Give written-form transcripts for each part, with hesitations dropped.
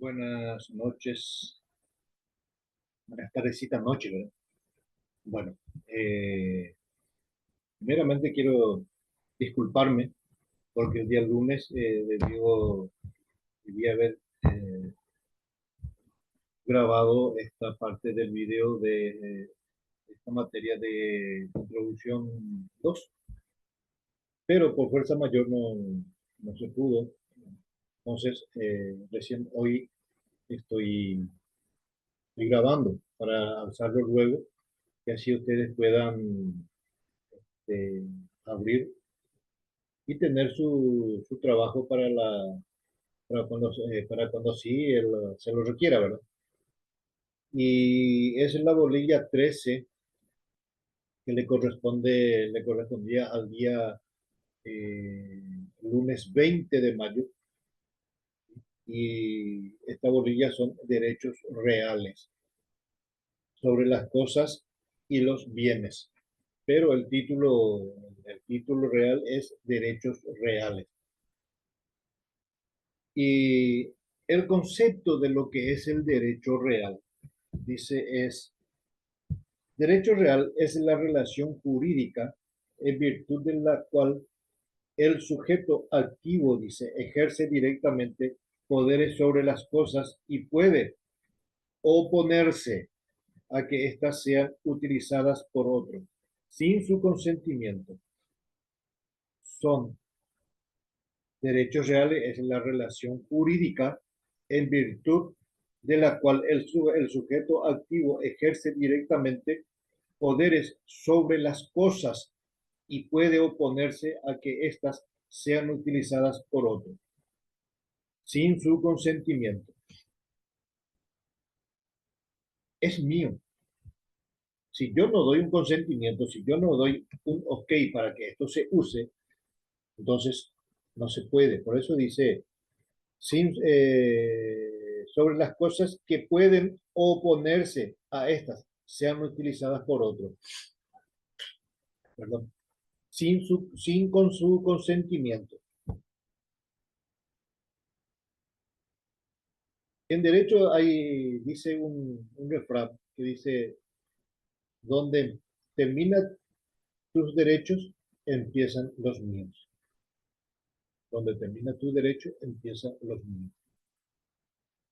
Buenas noches, buenas tardecitas, noche, ¿verdad? Bueno, eh, primeramente quiero disculparme porque el día lunes debí haber grabado esta parte del video de esta materia de introducción 2, pero por fuerza mayor no se pudo. Entonces, recién hoy estoy grabando para alzarlo luego y así ustedes puedan eh, abrir y tener su trabajo para cuando sí se lo requiera, ¿verdad? Y es la bolilla 13 que le correspondía al día eh, lunes 20 de mayo, y esta bolilla son derechos reales sobre las cosas y los bienes, pero el título real es derechos reales. Y el concepto de lo que es el derecho real, dice, derecho real es la relación jurídica en virtud de la cual el sujeto activo, dice, ejerce directamente poderes sobre las cosas y puede oponerse a que éstas sean utilizadas por otro, sin su consentimiento. Son derechos reales, es la relación jurídica en virtud de la cual el sujeto activo ejerce directamente poderes sobre las cosas y puede oponerse a que éstas sean utilizadas por otro, sin su consentimiento. Es mío. Si yo no doy un consentimiento, si yo no doy un ok para que esto se use, entonces no se puede. Por eso dice, sobre las cosas que pueden oponerse a estas, sean utilizadas por otro. Perdón. Sin con su consentimiento. En derecho hay, dice un refrán que dice, donde terminan tus derechos, empiezan los míos. Donde termina tu derecho, empiezan los míos.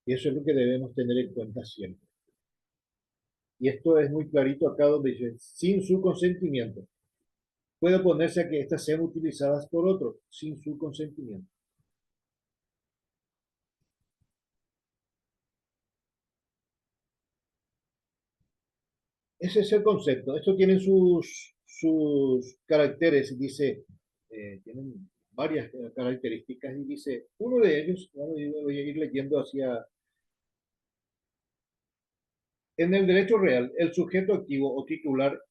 Y eso es lo que debemos tener en cuenta siempre. Y esto es muy clarito acá donde dice, sin su consentimiento. Puede oponerse a que éstas sean utilizadas por otro, sin su consentimiento. Ese es el concepto. Esto tiene sus caracteres, dice, tienen varias características y dice, uno de ellos, voy a ir leyendo hacia, en el derecho real, el sujeto activo o titular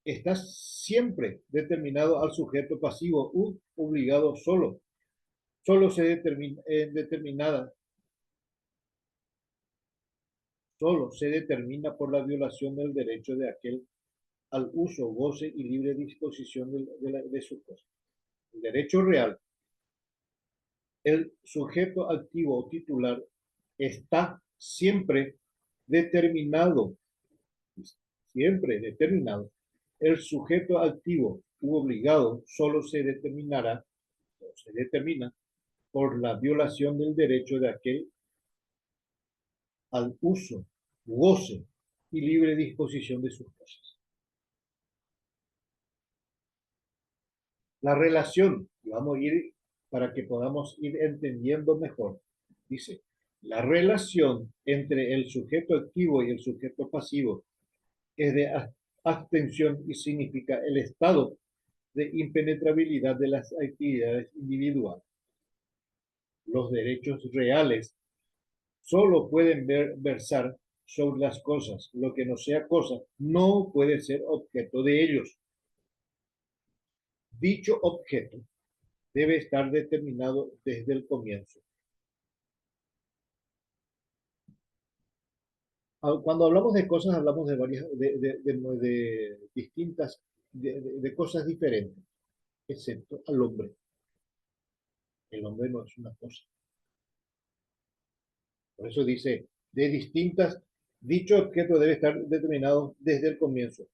está siempre determinado al sujeto pasivo u obligado solo se determina por la violación del derecho de aquel al uso, goce y libre disposición de sus cosas. El derecho real, el sujeto activo o titular está siempre determinado. El sujeto activo u obligado solo se determinará, o se determina por la violación del derecho de aquel al uso, goce y libre disposición de sus cosas. La relación, y vamos a ir para que podamos ir entendiendo mejor, dice, la relación entre el sujeto activo y el sujeto pasivo es de abstención y significa el estado de impenetrabilidad de las actividades individuales. Los derechos reales solo pueden versar sobre las cosas. Lo que no sea cosa no puede ser objeto de ellos. Dicho objeto debe estar determinado desde el comienzo. Cuando hablamos de cosas, hablamos de varias, de distintas, de cosas diferentes, excepto al hombre. El hombre no es una cosa. Por eso dice, de distintas, dicho objeto debe estar determinado desde el comienzo.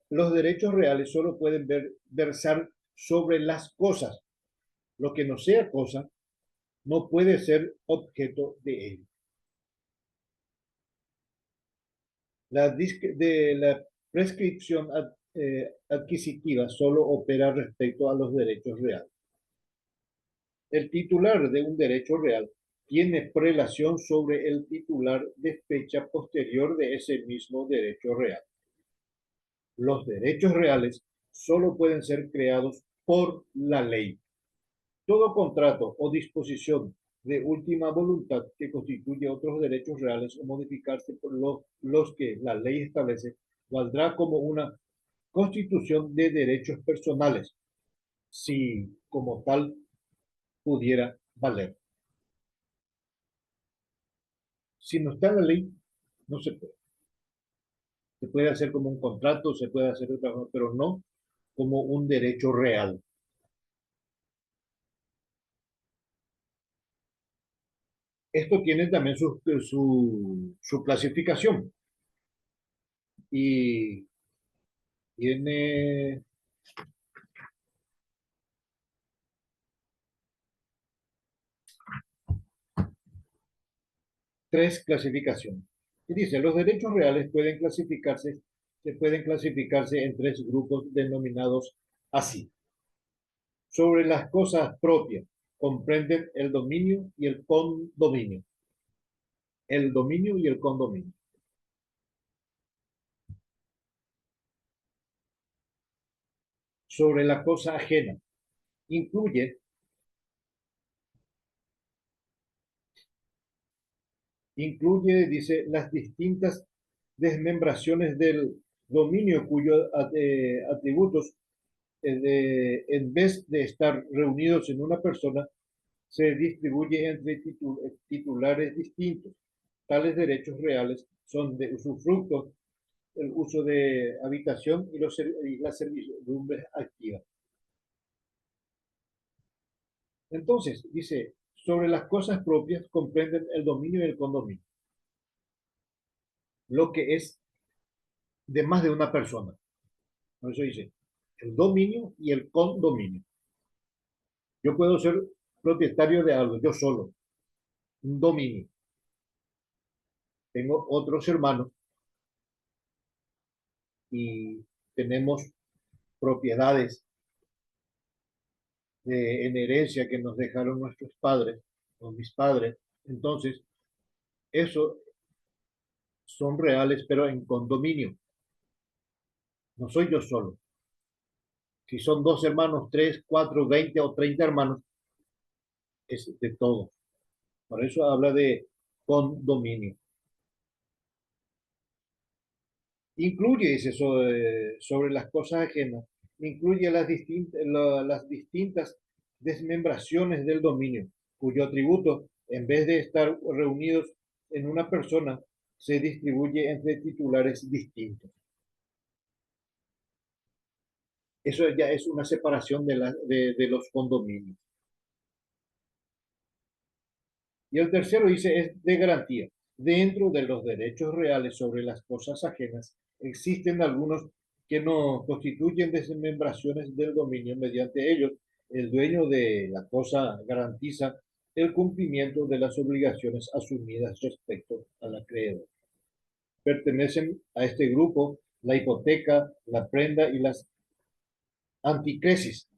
Los derechos reales solo pueden versar sobre las cosas. Lo que no sea cosa no puede ser objeto de ello. La prescripción adquisitiva solo opera respecto a los derechos reales. El titular de un derecho real tiene prelación sobre el titular de fecha posterior de ese mismo derecho real. Los derechos reales solo pueden ser creados por la ley. Todo contrato o disposición de última voluntad que constituye otros derechos reales o modificarse por los que la ley establece valdrá como una constitución de derechos personales, si como tal pudiera valer. Si no está en la ley, no se puede. Se puede hacer como un contrato, se puede hacer otra cosa, pero no como un derecho real. Esto tiene también su clasificación y tiene tres clasificaciones. Y dice, los derechos reales se pueden clasificarse en tres grupos denominados así. Sobre las cosas propias, comprenden el dominio y el condominio. El dominio y el condominio. Sobre la cosa ajena, incluye, dice, las distintas desmembraciones del dominio cuyos atributos, en vez de estar reunidos en una persona, se distribuye entre titulares distintos. Tales derechos reales son de usufructo, el uso de habitación y la servidumbre activa. Entonces, dice, sobre las cosas propias comprenden el dominio y el condominio, lo que es de más de una persona. Por eso dice, el dominio y el condominio. Yo puedo ser propietario de algo, yo solo, un dominio. Tengo otros hermanos y tenemos propiedades en herencia que nos dejaron nuestros padres o mis padres. Entonces, eso son reales, pero en condominio. No soy yo solo. Si son dos hermanos, tres, cuatro, 20 o 30 hermanos, es de todos. Por eso habla de condominio. Incluye, dice eso, sobre las cosas ajenas, incluye las distintas desmembraciones del dominio, cuyo atributo, en vez de estar reunidos en una persona, se distribuye entre titulares distintos. Eso ya es una separación de los condominios. Y el tercero dice es de garantía. Dentro de los derechos reales sobre las cosas ajenas, existen algunos que no constituyen desmembraciones del dominio. Mediante ellos, el dueño de la cosa garantiza el cumplimiento de las obligaciones asumidas respecto a la acreedor. Pertenecen a este grupo la hipoteca, la prenda y las anticresis,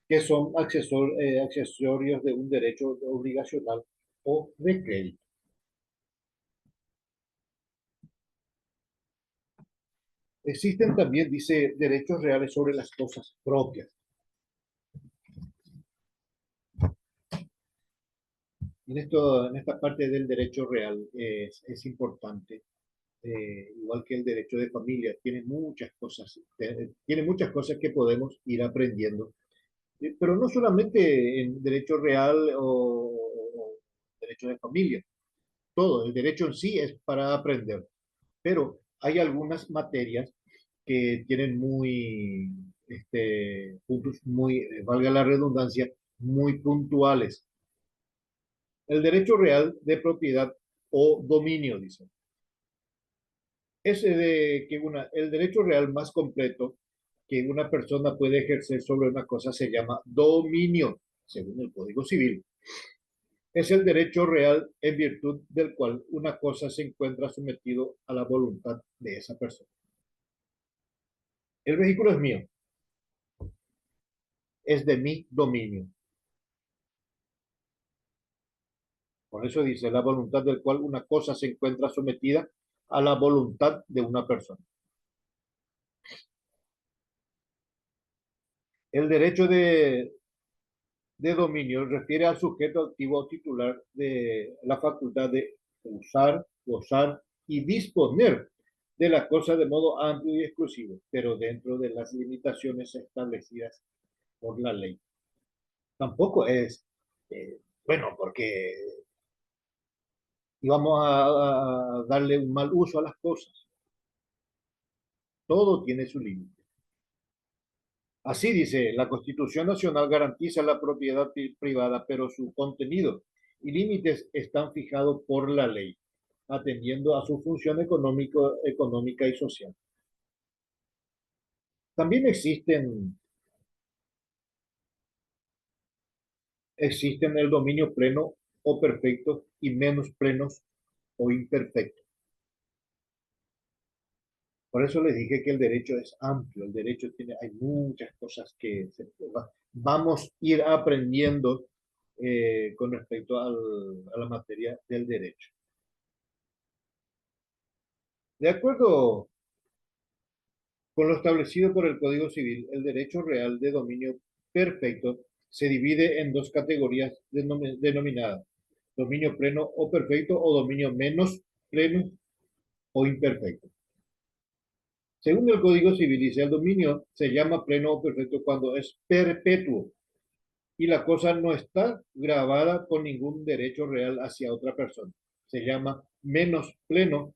que son accesorios de un derecho obligacional o de crédito. Existen también, dice, derechos reales sobre las cosas propias. En esta parte del derecho real es importante, igual que el derecho de familia, tiene muchas cosas que podemos ir aprendiendo, pero no solamente en derecho real o derecho de familia, todo, el derecho en sí es para aprender, pero hay algunas materias que tienen puntos muy, valga la redundancia, muy puntuales. El derecho real de propiedad o dominio, dice. Ese de que el derecho real más completo que una persona puede ejercer sobre una cosa se llama dominio, según el Código Civil. Es el derecho real en virtud del cual una cosa se encuentra sometido a la voluntad de esa persona. El vehículo es mío, es de mi dominio. Por eso dice la voluntad del cual una cosa se encuentra sometida a la voluntad de una persona. El derecho de dominio refiere al sujeto activo titular de la facultad de usar, gozar y disponer de la cosa de modo amplio y exclusivo, pero dentro de las limitaciones establecidas por la ley. Tampoco es, bueno, porque íbamos a darle un mal uso a las cosas. Todo tiene su límite. Así dice, la Constitución Nacional garantiza la propiedad privada, pero su contenido y límites están fijados por la ley, atendiendo a su función económica y social. También existen el dominio pleno o perfecto y menos plenos o imperfectos. Por eso les dije que el derecho es amplio, el derecho tiene, hay muchas cosas que vamos a ir aprendiendo con respecto a la materia del derecho. De acuerdo con lo establecido por el Código Civil, el derecho real de dominio perfecto se divide en dos categorías denominadas: dominio pleno o perfecto o dominio menos pleno o imperfecto. Según el Código Civil, dice, el dominio se llama pleno o perfecto cuando es perpetuo y la cosa no está grabada con ningún derecho real hacia otra persona. Se llama menos pleno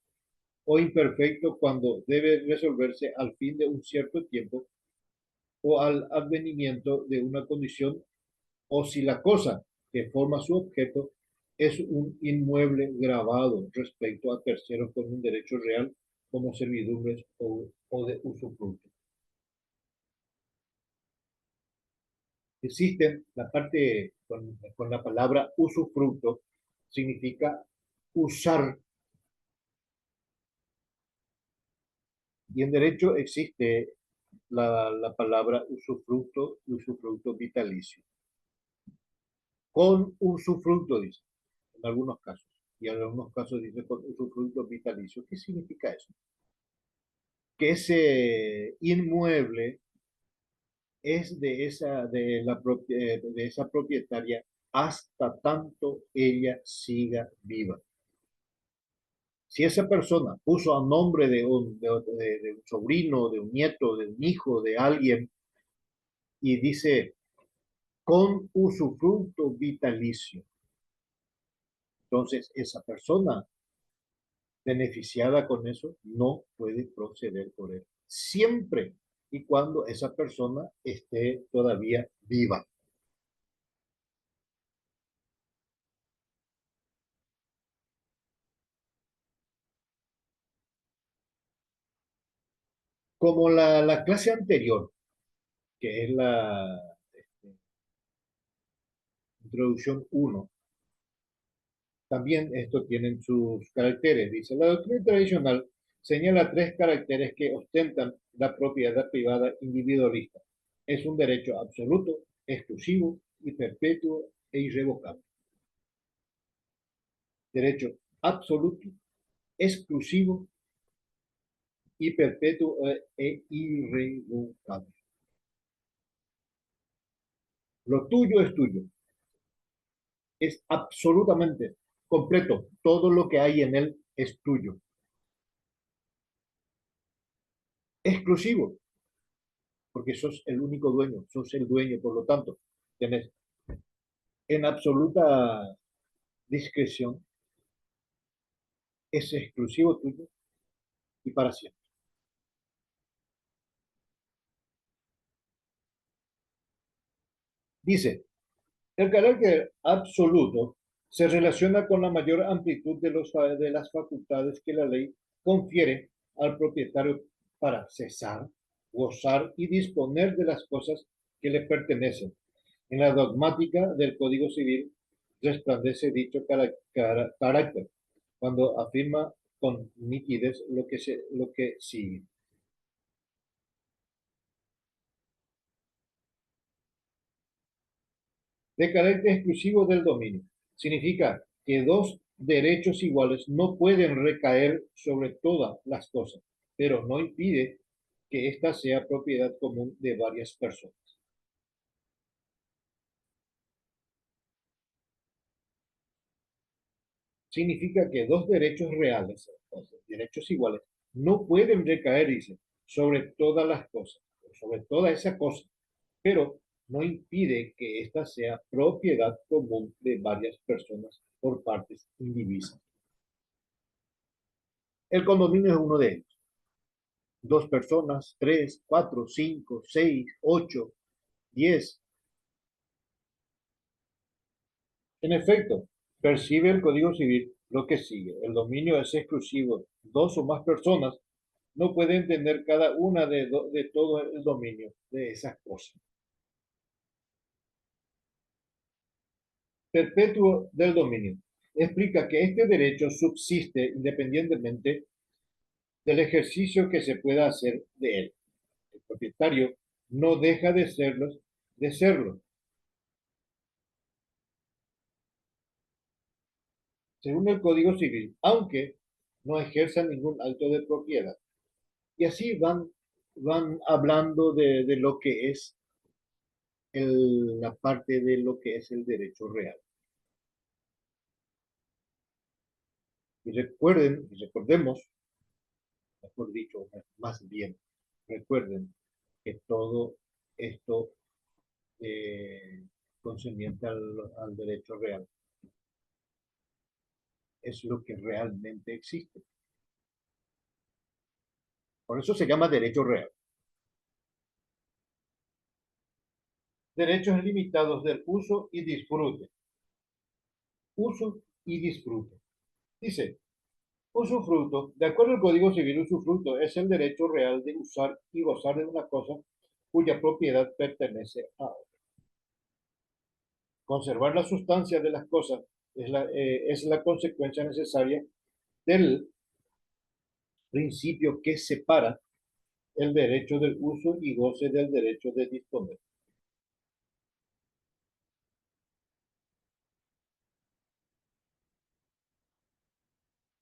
o imperfecto cuando debe resolverse al fin de un cierto tiempo o al advenimiento de una condición, o si la cosa que forma su objeto es un inmueble grabado respecto a terceros con un derecho real como servidumbres o de usufructo. Existen la parte con la palabra usufructo, significa usar. Y en derecho existe la palabra usufructo y usufructo vitalicio. Con usufructo, dice, en algunos casos. Y en algunos casos dice con usufructo vitalicio. ¿Qué significa eso? Que ese inmueble es de esa propietaria hasta tanto ella siga viva. Si esa persona puso a nombre de un sobrino, de un nieto, de un hijo, de alguien, y dice con usufructo vitalicio, entonces esa persona beneficiada con eso no puede proceder por él. Siempre y cuando esa persona esté todavía viva. Como la clase anterior, que es la introducción 1, también esto tienen sus caracteres. Dice, la doctrina tradicional señala tres caracteres que ostentan la propiedad privada individualista. Es un derecho absoluto, exclusivo y perpetuo e irrevocable. Derecho absoluto, exclusivo y perpetuo e irrevocable. Lo tuyo es tuyo. Es absolutamente completo. Todo lo que hay en él es tuyo. Exclusivo, porque sos el único dueño, sos el dueño, por lo tanto, tenés en absoluta discreción, es exclusivo tuyo y para siempre. Dice, el carácter absoluto Se relaciona con la mayor amplitud de las facultades que la ley confiere al propietario para cesar, gozar y disponer de las cosas que le pertenecen. En la dogmática del Código Civil resplandece dicho carácter cuando afirma con nitidez lo que sigue. De carácter exclusivo del dominio. Significa que dos derechos iguales no pueden recaer sobre todas las cosas, pero no impide que ésta sea propiedad común de varias personas. Significa que dos derechos reales, o sea, derechos iguales, no pueden recaer, dice, sobre todas las cosas, sobre toda esa cosa, pero no impide que ésta sea propiedad común de varias personas por partes indivisas. El condominio es uno de ellos. Dos personas, tres, cuatro, cinco, seis, ocho, 10. En efecto, percibe el Código Civil lo que sigue. El dominio es exclusivo. Dos o más personas no pueden tener cada una de todo el dominio de esas cosas. Perpetuo del dominio. Explica que este derecho subsiste independientemente del ejercicio que se pueda hacer de él. El propietario no deja de serlo. Según el Código Civil, aunque no ejerza ningún acto de propiedad. Y así van hablando de lo que es la parte de lo que es el derecho real. Y recuerden, y recordemos, mejor dicho, más bien, recuerden que todo esto concerniente al derecho real es lo que realmente existe. Por eso se llama derecho real. Derechos limitados del uso y disfrute. Uso y disfrute. Dice, usufructo, de acuerdo al Código Civil, usufructo es el derecho real de usar y gozar de una cosa cuya propiedad pertenece a otra. Conservar la sustancia de las cosas es la consecuencia necesaria del principio que separa el derecho del uso y goce del derecho de disponer.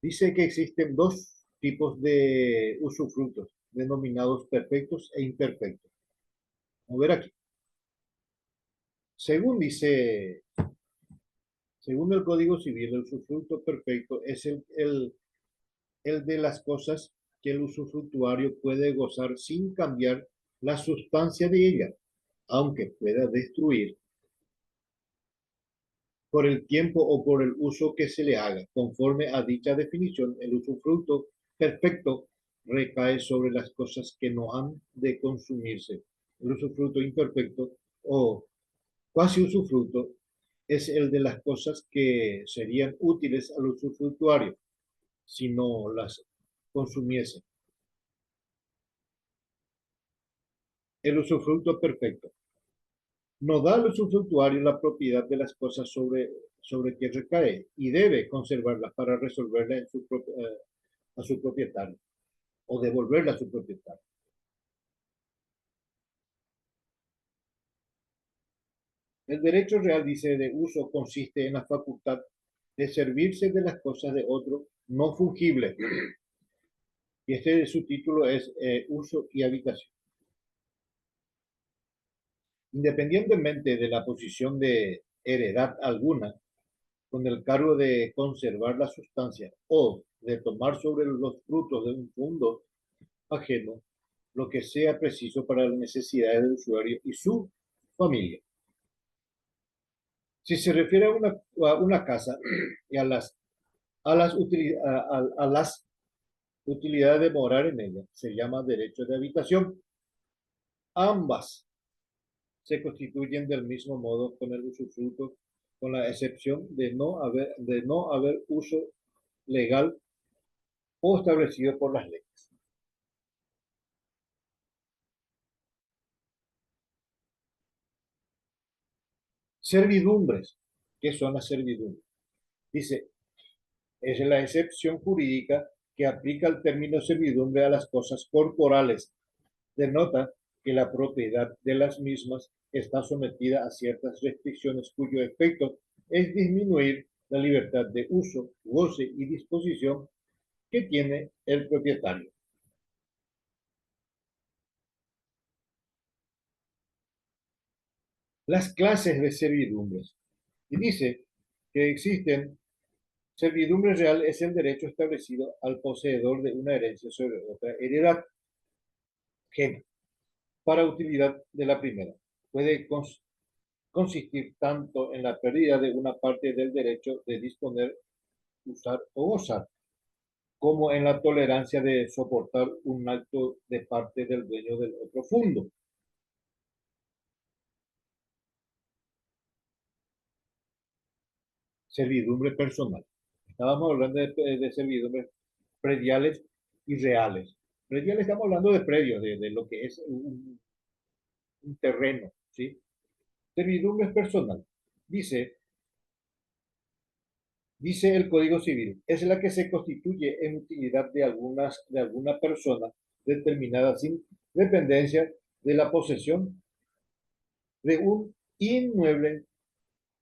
Dice que existen dos tipos de usufructos, denominados perfectos e imperfectos. Vamos a ver aquí. Según dice, según el Código Civil, el usufructo perfecto es el de las cosas que el usufructuario puede gozar sin cambiar la sustancia de ella, aunque pueda destruir por el tiempo o por el uso que se le haga. Conforme a dicha definición, el usufructo perfecto recae sobre las cosas que no han de consumirse. El usufructo imperfecto o cuasi usufructo es el de las cosas que serían útiles al usufructuario si no las consumiese. El usufructo perfecto no da al usufructuario la propiedad de las cosas sobre que recae y debe conservarlas para resolverla a su propietario o devolverla a su propietario. El derecho real, dice, de uso consiste en la facultad de servirse de las cosas de otro no fungible. Y este su título es Uso y Habitación. Independientemente de la posición de heredad alguna, con el cargo de conservar la sustancia o de tomar sobre los frutos de un fondo ajeno lo que sea preciso para las necesidades del usuario y su familia. Si se refiere a una casa y a las utilidades de morar en ella, se llama derecho de habitación. Ambas se constituyen del mismo modo con el usufructo con la excepción de no haber uso legal o establecido por las leyes. Servidumbres. ¿Qué son las servidumbres? Dice, es la excepción jurídica que aplica el término servidumbre a las cosas corporales. Denota que la propiedad de las mismas está sometida a ciertas restricciones cuyo efecto es disminuir la libertad de uso, goce y disposición que tiene el propietario. Las clases de servidumbres. Y dice que existen servidumbre real es el derecho establecido al poseedor de una herencia sobre otra heredad ajena para utilidad de la primera. Puede consistir tanto en la pérdida de una parte del derecho de disponer, usar o gozar, como en la tolerancia de soportar un acto de parte del dueño del otro fondo. Servidumbre personal. Estábamos hablando de servidumbres prediales y reales. Prediales estamos hablando de predios, de lo que es un terreno, ¿sí? Servidumbre personal. Dice, dice el Código Civil, es la que se constituye en utilidad de alguna persona determinada sin dependencia de la posesión de un inmueble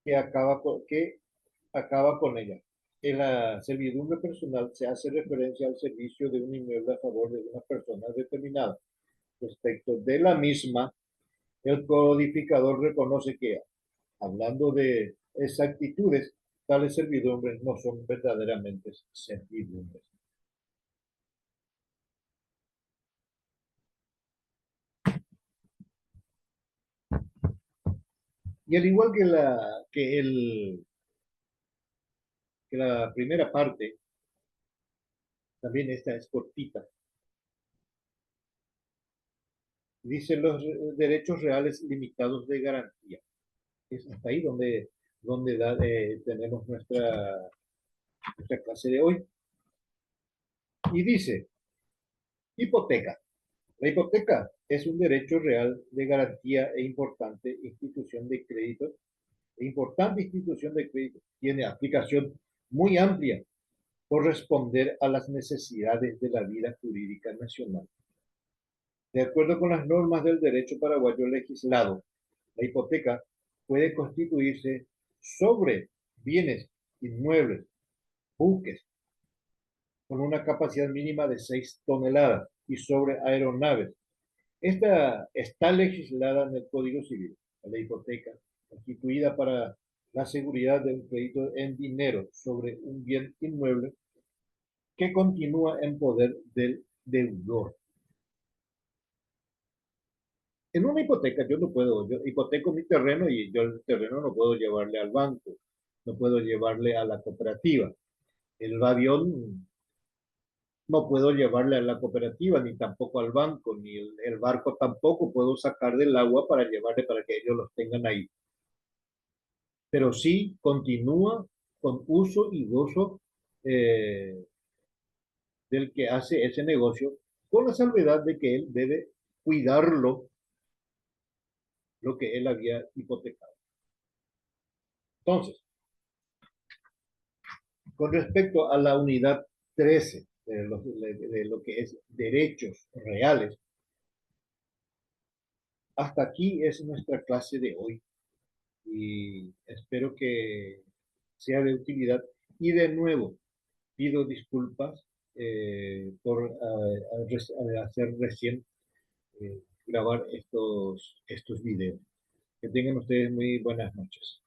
que acaba con ella. En la servidumbre personal se hace referencia al servicio de un inmueble a favor de una persona determinada. Respecto de la misma, el codificador reconoce que, hablando de exactitudes, tales servidumbres no son verdaderamente servidumbres. Y al igual que la primera parte, también esta es cortita. Dice los derechos reales limitados de garantía. Es hasta ahí donde tenemos nuestra clase de hoy. Y dice, hipoteca. La hipoteca es un derecho real de garantía e importante institución de crédito. Tiene aplicación muy amplia por responder a las necesidades de la vida jurídica nacional. De acuerdo con las normas del derecho paraguayo legislado, la hipoteca puede constituirse sobre bienes inmuebles, buques, con una capacidad mínima de 6 toneladas y sobre aeronaves. Esta está legislada en el Código Civil, la hipoteca, constituida para la seguridad de un crédito en dinero sobre un bien inmueble que continúa en poder del deudor. En una hipoteca yo hipoteco mi terreno y yo el terreno no puedo llevarle al banco, no puedo llevarle a la cooperativa. El avión no puedo llevarle a la cooperativa, ni tampoco al banco, ni el barco tampoco puedo sacar del agua para llevarle para que ellos los tengan ahí. Pero sí continúa con uso y gozo eh, del que hace ese negocio, con la salvedad de que él debe cuidarlo, lo que él había hipotecado. Entonces, con respecto a la unidad 13 de lo que es derechos reales, hasta aquí es nuestra clase de hoy y espero que sea de utilidad. Y de nuevo, pido disculpas por hacer recién grabar estos videos. Que tengan ustedes muy buenas noches.